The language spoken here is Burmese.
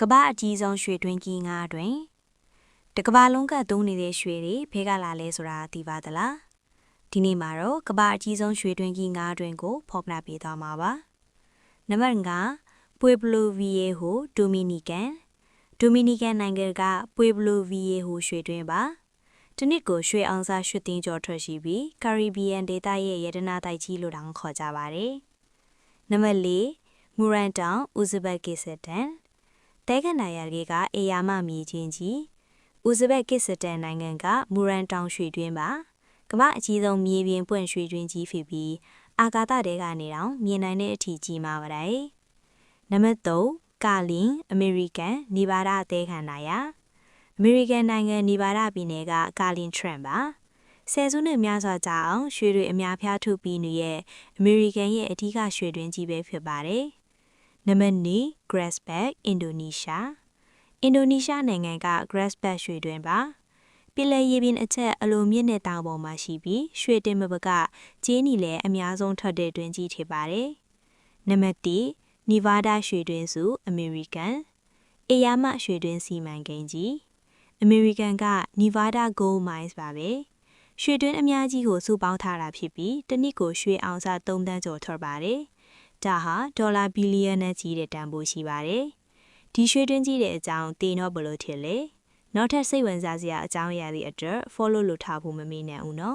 ကမ္ဘာအကြီးဆုံးရွှေတွင်းကြီးငါးတွင်တကမ္ဘာလုံးကသုံးနေတဲ့ရွှေတွေဖေးကလာလဲဆိုတာသိပါသလားဒီနေ့မှာတော့ကမ္ဘာအကြီးဆုံးရွှေတွင်းကြီးငါးတွင်ကိုဖော်ပြပေးသွားမှာပါနံပါတ်5 Pueblo Viejo Dominican နိုင်ငံက Pueblo Viejo ရွှေတွင်းပါတနစ်ကိုရွှေအောင်စားရွှေသိန်းကျော်ထွက်ရှိပြီး Caribbean ဒေသရဲ့ရတနာတိုက်ကြီးလို့တောင်ခေါ်ကြပါတယ်နံပါတ်4 Morantown Uzbekistanတဲခန္ဓာရလေးကအေယာမမြေချင်းကြီးဥဇဘက်ကစ္စတန်နိုင်ငံကမူရန်တောင်ရွှေတွင်းပါကမ္ဘာအကြီးဆုံးမြေပြင်ပွင့်ရွှေတွင်းကြီးဖြစ်ပြီးအာကာသတဲကနေတောင်မြင်နိုင်တဲ့အထိကြီးမားပါတယ်နံပါတ်3ကာလင်အမေရိကန်နေဗာဒတဲခန္ဓာရအမေရိကန်နိုင်ငံနေဗာဒပြည်နယ်ကကာလင်ထရန့်ပါဆယ်စုနှစ်များစွာကြာအောင်ရွှေတွေအများဖျားထုတ်ပြီးနေတဲ့ အမေရိကန်ရဲ့အထူးရွှေတွင်းကြီးပဲဖြစ်ပါတယ်နံပါတ်2 Grasberg အင်ဒိုနီးရှားနိုင်ငံက Grasberg ရွှေတွင်းပါပြည်လဲရေပြင်အချက်အလိုမြင့်တဲ့တောင်ပေါ်မှာရှိပြီးရွှေတင်မပကကျေးနီလဲအများဆုံးထွက်တဲ့တွင်းကြီးဖြစ်ပါတယ်နံပါတ်1 Nevada ရွှေတွင်းစုအမေရိကန်အေယာမရွှေတွင်းစီမံကိန်းကြီးအမေရိကန်က Nevada Gold Mines ပါပဲရွှေတွင်းအများကြီးကိုစုပေါင်းထားတာဖြစ်ပြီးတနည်းကိုရွှေအောင်စ3တန်းကျော်ထွက်ပါတယ်ဒါဟာဒေါ်လာဘီလီယံနဲ့ကြီးတဲ့တန်ဖိုးရှိပါတယ်ဒီရွှေတွင်းကြီးတဲ့အကြောင်းသိတော့ဘလို့ထင်လဲနောက်ထပ်စိတ်ဝင်စားစရာအကြောင်းအရာတွေအတွက် follow လုပ်ထားဖို့မမေ့နဲ့ဦးနော်